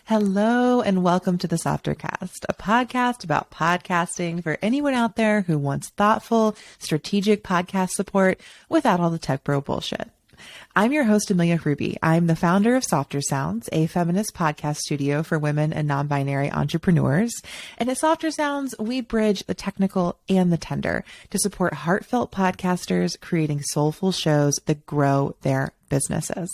Hello and welcome to the Softercast, a podcast about podcasting for anyone out there who wants thoughtful, strategic podcast support without all the tech bro bullshit. I'm your host, Amelia Ruby. I'm the founder of Softer Sounds, a feminist podcast studio for women and non-binary entrepreneurs. And at Softer Sounds, we bridge the technical and the tender to support heartfelt podcasters creating soulful shows that grow their businesses.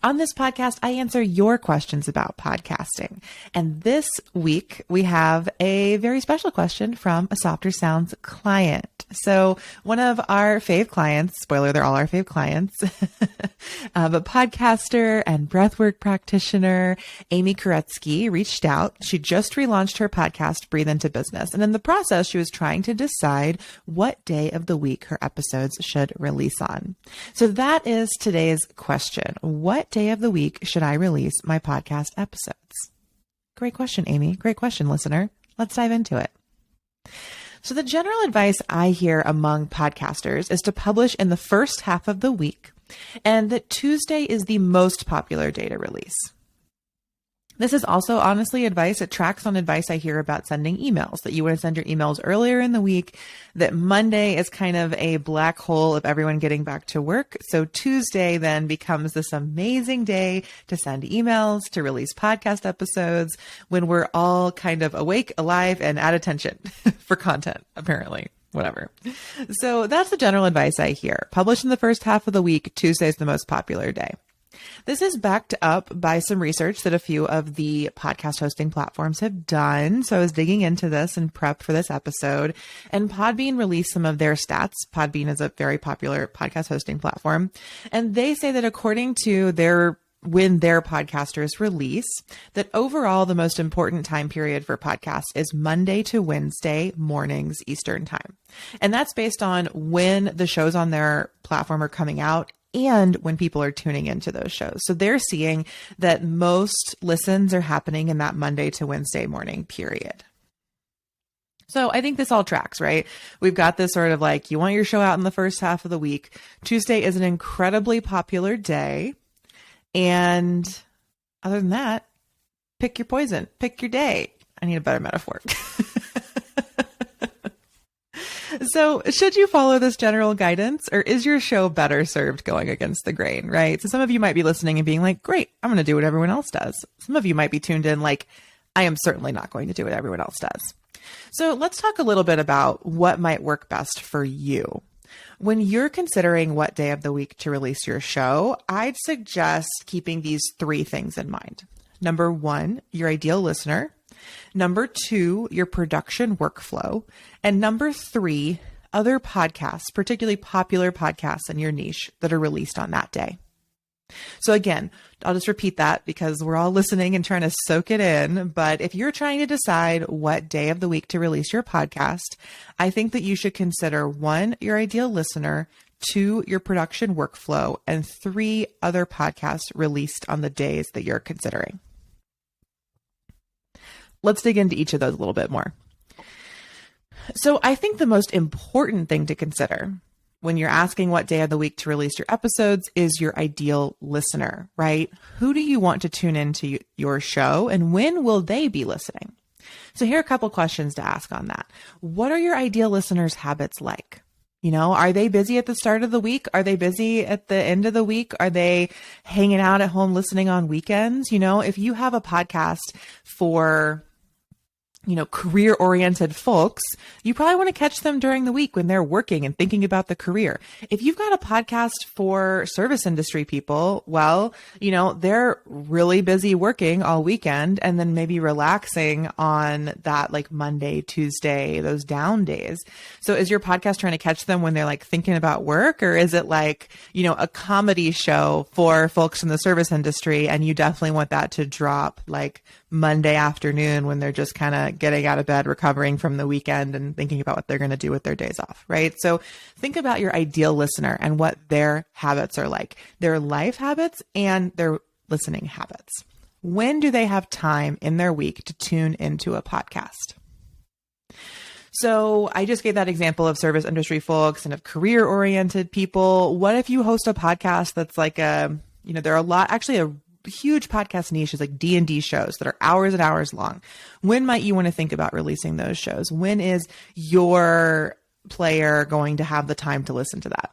On this podcast, I answer your questions about podcasting. And this week, we have a very special question from a Softer Sounds client. So one of our fave clients, spoiler, they're all our fave clients, a podcaster and breathwork practitioner, Amy Koretsky, reached out. She just relaunched her podcast, Breathe Into Business. And in the process, she was trying to decide what day of the week her episodes should release on. So that is today's question. What day of the week should I release my podcast episodes? Great question, Amy. Great question, listener. Let's dive into it. So the general advice I hear among podcasters is to publish in the first half of the week, and that Tuesday is the most popular day to release. This is also honestly advice. It tracks on advice I hear about sending emails, that you want to send your emails earlier in the week, that Monday is kind of a black hole of everyone getting back to work. So Tuesday then becomes this amazing day to send emails, to release podcast episodes when we're all kind of awake, alive, and at attention for content, apparently. Whatever. So that's the general advice I hear. Publish in the first half of the week. Tuesday is the most popular day. This is backed up by some research that a few of the podcast hosting platforms have done. So I was digging into this in prep for this episode, and Podbean released some of their stats. Podbean is a very popular podcast hosting platform, and they say that according to when their podcasters release, that overall the most important time period for podcasts is Monday to Wednesday mornings Eastern time. And that's based on when the shows on their platform are coming out and when people are tuning into those shows. So they're seeing that most listens are happening in that Monday to Wednesday morning period. So I think this all tracks, right? We've got this sort of like, you want your show out in the first half of the week. Tuesday is an incredibly popular day. And other than that, pick your poison, pick your day. I need a better metaphor. So should you follow this general guidance, or is your show better served going against the grain, right? So some of you might be listening and being like, great, I'm going to do what everyone else does. Some of you might be tuned in like, I am certainly not going to do what everyone else does. So let's talk a little bit about what might work best for you. When you're considering what day of the week to release your show, I'd suggest keeping these three things in mind. Number one, your ideal listener. Number two, your production workflow. And number three, other podcasts, particularly popular podcasts in your niche that are released on that day. So again, I'll just repeat that because we're all listening and trying to soak it in. But if you're trying to decide what day of the week to release your podcast, I think that you should consider one, your ideal listener, two, your production workflow, and three, other podcasts released on the days that you're considering. Let's dig into each of those a little bit more. So I think the most important thing to consider when you're asking what day of the week to release your episodes is your ideal listener, right? Who do you want to tune into your show, and when will they be listening? So here are a couple questions to ask on that. What are your ideal listeners' habits like? You know, are they busy at the start of the week? Are they busy at the end of the week? Are they hanging out at home listening on weekends? You know, if you have a podcast for career-oriented folks, you probably want to catch them during the week when they're working and thinking about the career. If you've got a podcast for service industry people, well, they're really busy working all weekend and then maybe relaxing on that like Monday, Tuesday, those down days. So is your podcast trying to catch them when they're like thinking about work, or is it like, a comedy show for folks in the service industry and you definitely want that to drop like Monday afternoon when they're just kind of getting out of bed, recovering from the weekend and thinking about what they're going to do with their days off, right? So think about your ideal listener and what their habits are like, their life habits and their listening habits. When do they have time in their week to tune into a podcast? So I just gave that example of service industry folks and of career-oriented people. What if you host a podcast that's like there are a huge podcast niches like D&D shows that are hours and hours long. When might you want to think about releasing those shows? When is your player going to have the time to listen to that?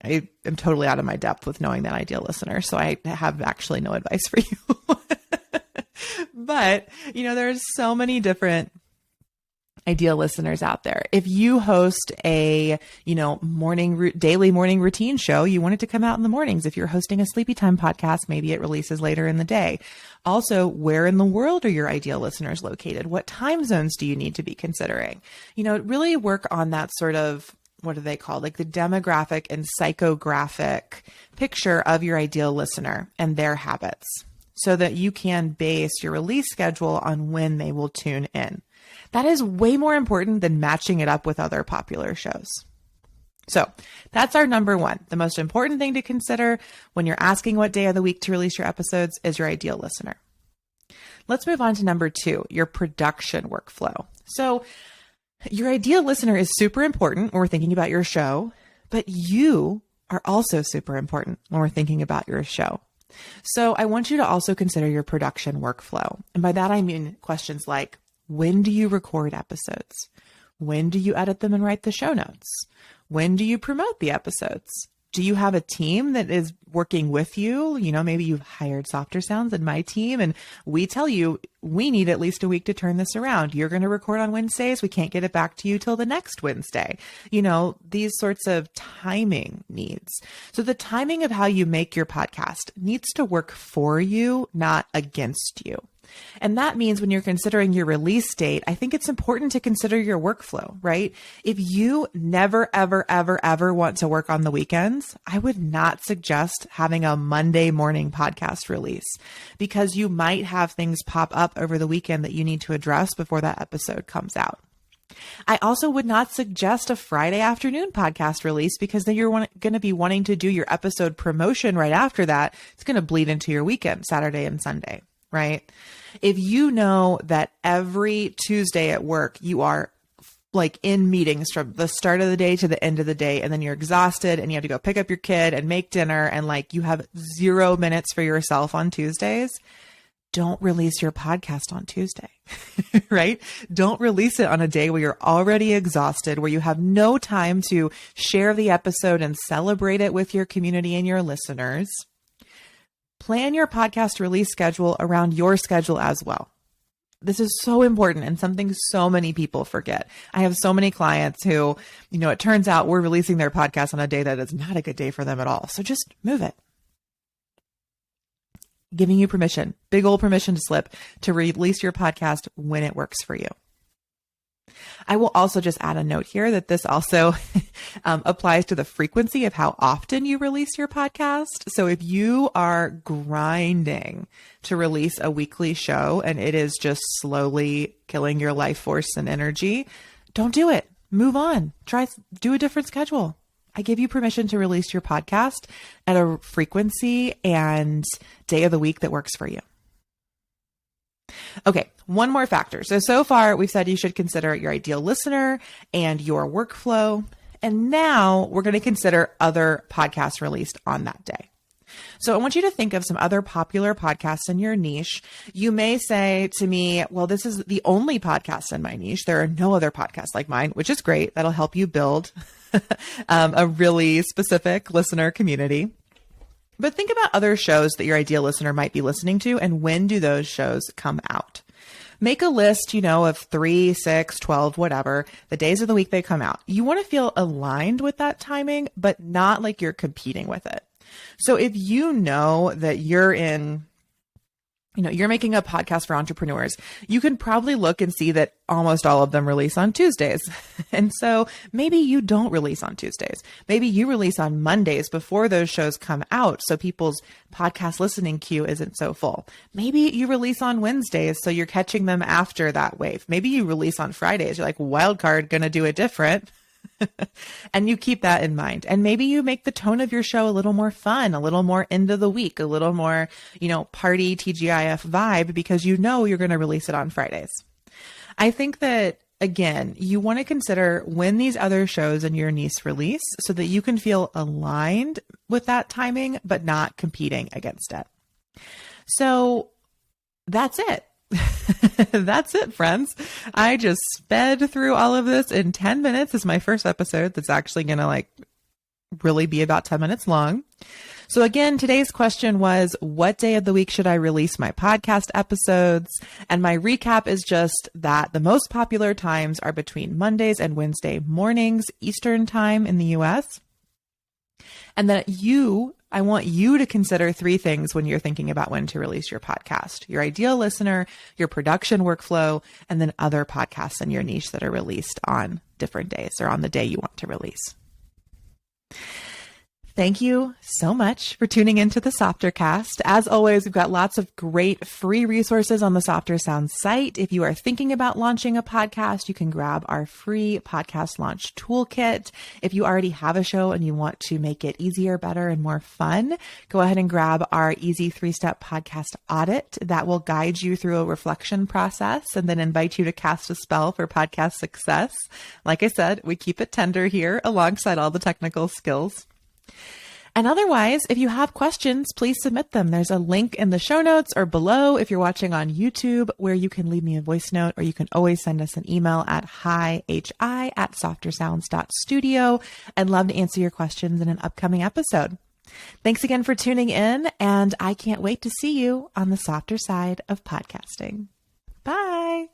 I am totally out of my depth with knowing that ideal listener, so I have actually no advice for you. But, there's so many different ideal listeners out there. If you host a, daily morning routine show, you want it to come out in the mornings. If you're hosting a sleepy time podcast, maybe it releases later in the day. Also, where in the world are your ideal listeners located? What time zones do you need to be considering? Really work on that sort of, what do they call, like the demographic and psychographic picture of your ideal listener and their habits, so that you can base your release schedule on when they will tune in. That is way more important than matching it up with other popular shows. So that's our number one. The most important thing to consider when you're asking what day of the week to release your episodes is your ideal listener. Let's move on to number two, your production workflow. So your ideal listener is super important when we're thinking about your show, but you are also super important when we're thinking about your show. So I want you to also consider your production workflow. And by that, I mean questions like, when do you record episodes? When do you edit them and write the show notes? When do you promote the episodes? Do you have a team that is working with you? Maybe you've hired Softer Sounds in my team, and we tell you we need at least a week to turn this around. You're going to record on Wednesdays. We can't get it back to you till the next Wednesday. These sorts of timing needs. So the timing of how you make your podcast needs to work for you, not against you. And that means when you're considering your release date, I think it's important to consider your workflow, right? If you never, ever, ever, ever want to work on the weekends, I would not suggest having a Monday morning podcast release, because you might have things pop up over the weekend that you need to address before that episode comes out. I also would not suggest a Friday afternoon podcast release, because then you're going to be wanting to do your episode promotion right after that. It's going to bleed into your weekend, Saturday and Sunday. Right? If you know that every Tuesday at work, you are like in meetings from the start of the day to the end of the day, and then you're exhausted and you have to go pick up your kid and make dinner, and like you have 0 minutes for yourself on Tuesdays, don't release your podcast on Tuesday, right? Don't release it on a day where you're already exhausted, where you have no time to share the episode and celebrate it with your community and your listeners. Plan your podcast release schedule around your schedule as well. This is so important and something so many people forget. I have so many clients who, it turns out we're releasing their podcast on a day that is not a good day for them at all. So just move it. Giving you permission, big old permission to slip, to release your podcast when it works for you. I will also just add a note here that this also applies to the frequency of how often you release your podcast. So if you are grinding to release a weekly show and it is just slowly killing your life force and energy, don't do it. Move on. Do a different schedule. I give you permission to release your podcast at a frequency and day of the week that works for you. Okay, one more factor. So far we've said you should consider your ideal listener and your workflow. And now we're going to consider other podcasts released on that day. So I want you to think of some other popular podcasts in your niche. You may say to me, well, this is the only podcast in my niche. There are no other podcasts like mine, which is great. That'll help you build a really specific listener community. But think about other shows that your ideal listener might be listening to, and when do those shows come out? Make a list, of 3, 6, 12, whatever, the days of the week they come out. You want to feel aligned with that timing, but not like you're competing with it. So if you know that you're making a podcast for entrepreneurs, you can probably look and see that almost all of them release on Tuesdays. And so maybe you don't release on Tuesdays. Maybe you release on Mondays before those shows come out, so people's podcast listening queue isn't so full. Maybe you release on Wednesdays, so you're catching them after that wave. Maybe you release on Fridays. You're like, wild card, gonna do it different. And you keep that in mind. And maybe you make the tone of your show a little more fun, a little more end of the week, a little more, party TGIF vibe, because you're going to release it on Fridays. I think that, again, you want to consider when these other shows in your niche release so that you can feel aligned with that timing, but not competing against it. So that's it. That's it, friends. I just sped through all of this in 10 minutes. It's my first episode that's actually going to really be about 10 minutes long. So again, today's question was, what day of the week should I release my podcast episodes? And my recap is just that the most popular times are between Mondays and Wednesday mornings, Eastern time in the US. And that I want you to consider 3 things when you're thinking about when to release your podcast: your ideal listener, your production workflow, and then other podcasts in your niche that are released on different days or on the day you want to release. Thank you so much for tuning into the Softercast. As always, we've got lots of great free resources on the Softer Sound site. If you are thinking about launching a podcast, you can grab our free podcast launch toolkit. If you already have a show and you want to make it easier, better, and more fun, go ahead and grab our easy 3-step podcast audit that will guide you through a reflection process and then invite you to cast a spell for podcast success. Like I said, we keep it tender here alongside all the technical skills. And otherwise, if you have questions, please submit them. There's a link in the show notes or below if you're watching on YouTube where you can leave me a voice note, or you can always send us an email at hi@softersounds.studio. I'd love to answer your questions in an upcoming episode. Thanks again for tuning in, and I can't wait to see you on the softer side of podcasting. Bye.